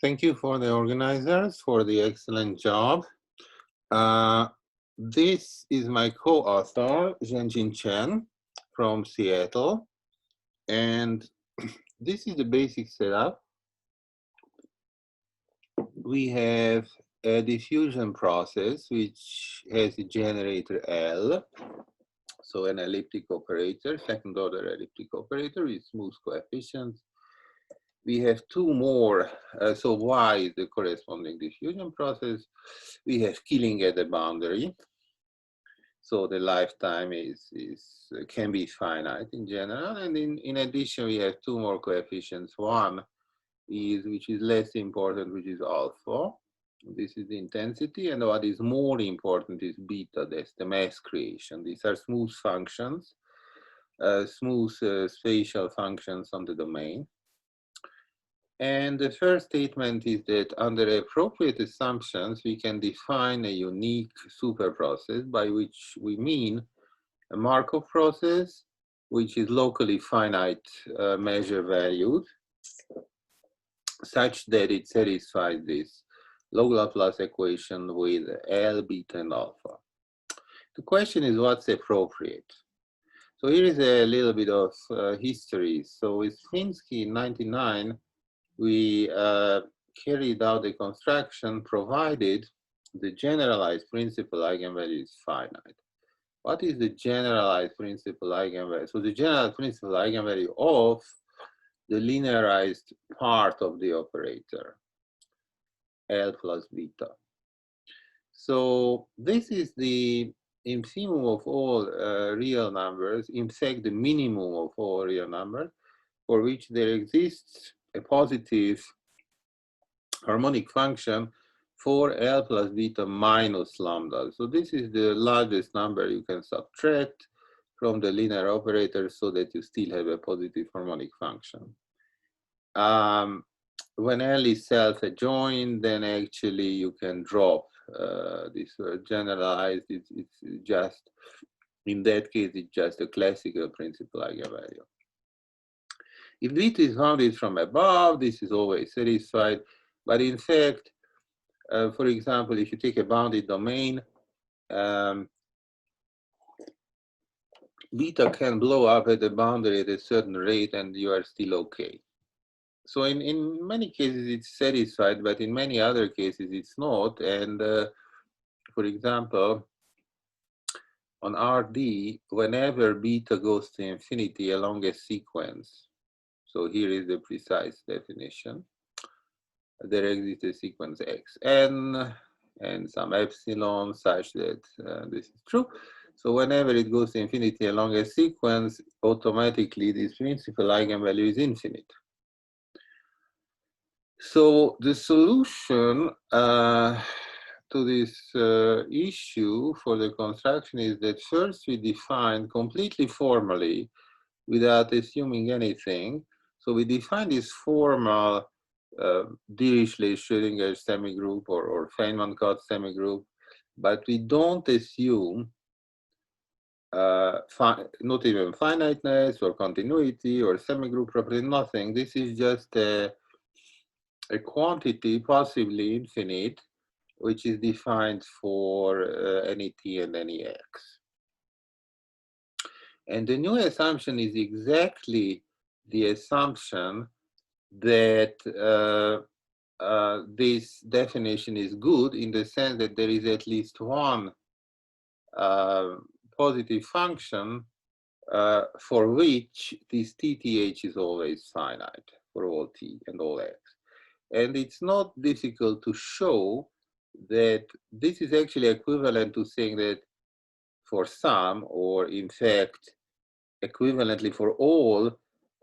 Thank you for the organizers for the excellent job. Uh, this is my co-author, Zhenjin Chen from Seattle. And this is the basic setup. We have a diffusion process which has a generator L, so an elliptic operator, second order elliptic operator with smooth coefficients. We have two more, so Y is the corresponding diffusion process. We have killing at the boundary. So the lifetime can be finite in general. And in addition, we have two more coefficients. One is, which is less important, which is alpha. This is the intensity. And what is more important is beta, that's the mass creation. These are smooth functions, smooth spatial functions on the domain. And the first statement is that under appropriate assumptions, we can define a unique super process, by which we mean a Markov process, which is locally finite measure values, such that it satisfies this log Laplace equation with L, beta, and alpha. The question is, what's appropriate? So here is a little bit of history. So with Finsky in 1999, we carried out the construction provided the generalized principal eigenvalue is finite. What is the generalized principal eigenvalue? So the generalized principal eigenvalue of the linearized part of the operator, L plus beta. So this is the infimum of all real numbers, in fact, the minimum of all real numbers, for which there exists a positive harmonic function for L plus beta minus lambda. So this is the largest number you can subtract from the linear operator so that you still have a positive harmonic function. When L is self-adjoint, then actually you can drop this generalized. It's just, in that case, it's just a classical principal eigenvalue. If beta is bounded from above, this is always satisfied. But in fact, for example, if you take a bounded domain, beta can blow up at the boundary at a certain rate and you are still okay. So in many cases it's satisfied, but in many other cases it's not. And for example, on RD, whenever beta goes to infinity along a sequence, so here is the precise definition, there exists a sequence xn and some epsilon such that this is true. So whenever it goes to infinity along a sequence, automatically this principal eigenvalue is infinite. So the solution to this issue for the construction is that first we define completely formally, without assuming anything. So we define this formal Dirichlet-Schrödinger semigroup or Feynman-Kac semigroup, but we don't assume not even finiteness or continuity or semigroup property, nothing. This is just a quantity, possibly infinite, which is defined for any t and any x. And the new assumption is exactly the assumption that this definition is good in the sense that there is at least one positive function for which this TTH is always finite for all t and all x. And it's not difficult to show that this is actually equivalent to saying that for some, or in fact, equivalently for all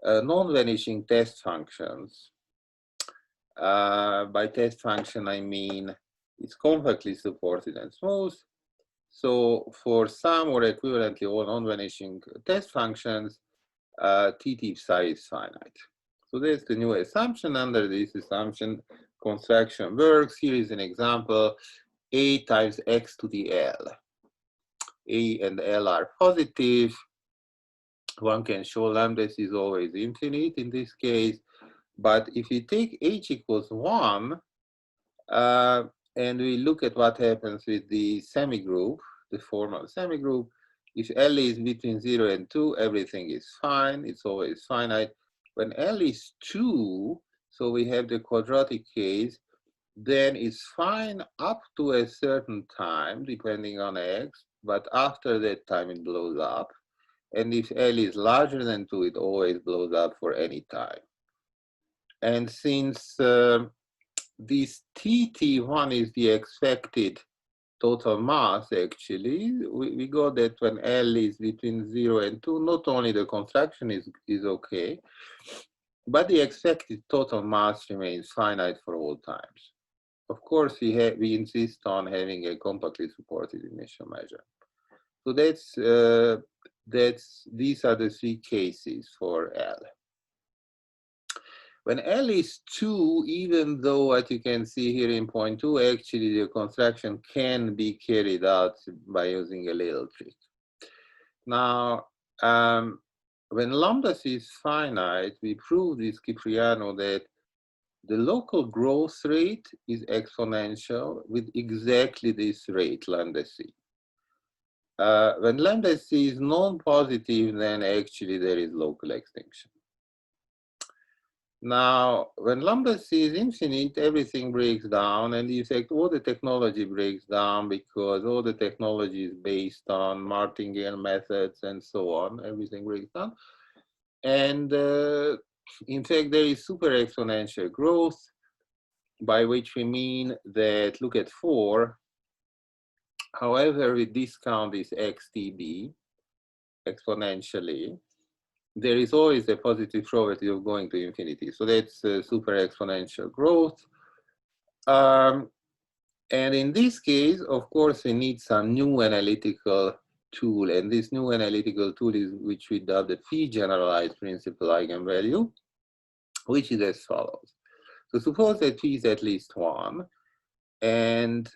non-vanishing test functions. By test function, I mean it's compactly supported and smooth. So for some or equivalently all non-vanishing test functions, TT psi is finite. So that's the new assumption. Under this assumption, construction works. Here is an example, A times x to the L. A and L are positive. One can show lambda is always infinite in this case. But if you take h equals 1, and we look at what happens with the semigroup, the formal semigroup, if L is between 0 and 2, everything is fine. It's always finite. When L is 2, so we have the quadratic case, then it's fine up to a certain time, depending on x, but after that time it blows up. And if L is larger than 2, it always blows up for any time. And since this TT1 is the expected total mass, actually, we got that when L is between 0 and 2, not only the construction is okay, but the expected total mass remains finite for all times. Of course, we insist on having a compactly supported initial measure. So these are the three cases for L. When L is 2, even though what you can see here in point 2, actually the construction can be carried out by using a little trick. Now, when lambda is finite, we prove with Cipriano that the local growth rate is exponential with exactly this rate, lambda c. When lambda c is non-positive, then actually there is local extinction. Now, when lambda c is infinite, everything breaks down, and in fact, all the technology breaks down because all the technology is based on martingale methods and so on. Everything breaks down. And in fact, there is super exponential growth, by which we mean that, look at 4, however we discount this xtb exponentially, there is always a positive probability of going to infinity. So that's super exponential growth. And in this case, of course, we need some new analytical tool. And this new analytical tool is which we dub the p-generalized principal eigenvalue, which is as follows. So suppose that p is at least 1, and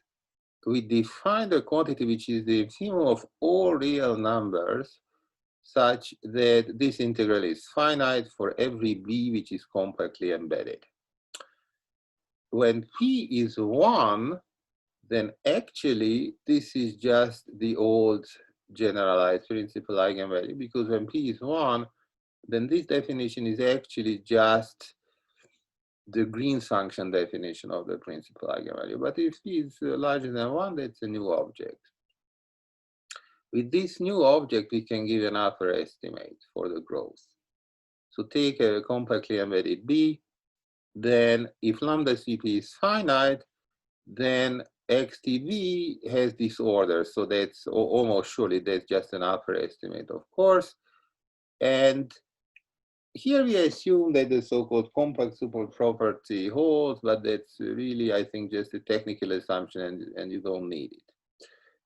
we define the quantity which is the infimum of all real numbers such that this integral is finite for every b which is compactly embedded. When p is 1, then actually this is just the old generalized principal eigenvalue, because when p is 1, then this definition is actually just the Green function definition of the principal eigenvalue. But if p is larger than 1, that's a new object. With this new object, we can give an upper estimate for the growth. So take a compactly embedded B, then if lambda Cp is finite, then xtb has this order. So that's almost surely that's just an upper estimate, of course. And here we assume that the so-called compact support property holds, but that's really, I think, just a technical assumption, and you don't need it.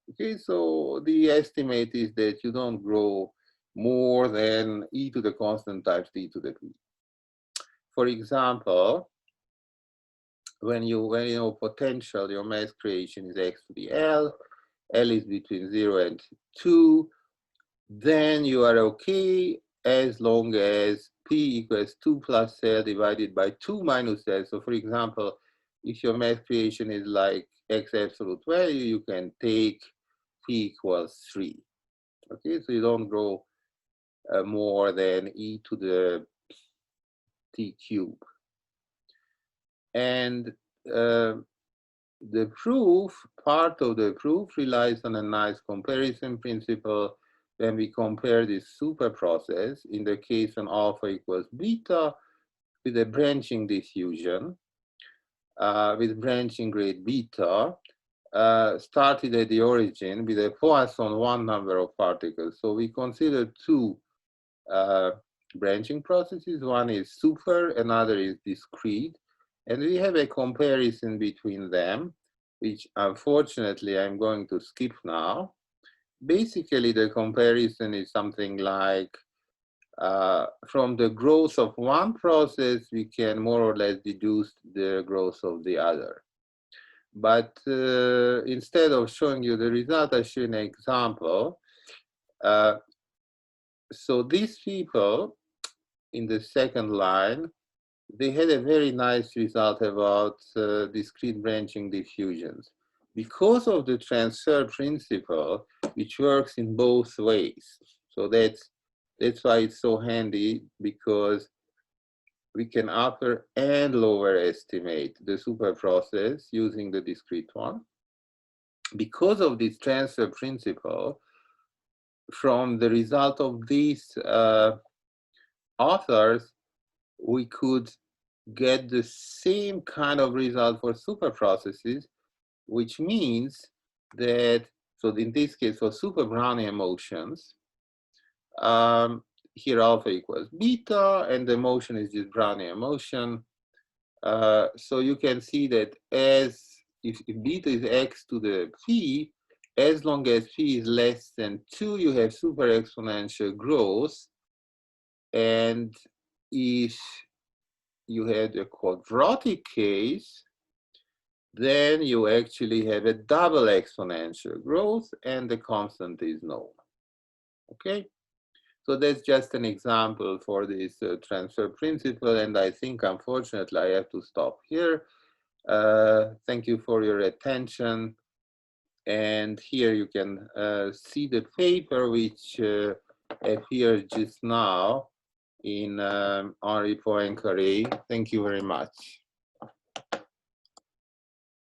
Okay, so the estimate is that you don't grow more than e to the constant times d to the p. For example, when you know potential, your mass creation is x to the L is between 0 and 2, then you are okay as long as p equals 2 plus L divided by 2 minus L. So for example, if your mass creation is like x absolute value, you can take p equals 3. Okay, so you don't grow more than e to the t cube. And the proof, part of the proof relies on a nice comparison principle. When we compare this super process, in the case when alpha equals beta, with a branching diffusion, with branching rate beta, started at the origin with a Poisson one number of particles. So we consider two branching processes. One is super, another is discrete. And we have a comparison between them, which unfortunately I'm going to skip now. Basically, the comparison is something like from the growth of one process, we can more or less deduce the growth of the other. But instead of showing you the result, I show an example. So these people in the second line, they had a very nice result about discrete branching diffusions. Because of the transfer principle, which works in both ways. So that's why it's so handy, because we can upper and lower estimate the super process using the discrete one. Because of this transfer principle, from the result of these authors, we could get the same kind of result for super processes, which means that, so in this case, for super Brownian motions, here alpha equals beta, and the motion is just Brownian motion. So you can see that as if beta is x to the p, as long as p is less than 2, you have super exponential growth. And if you had a quadratic case, then you actually have a double exponential growth and the constant is known. Okay, so that's just an example for this transfer principle, and I think unfortunately I have to stop here. Thank you for your attention, and here you can see the paper which appeared just now in Henri Poincaré. Thank you very much.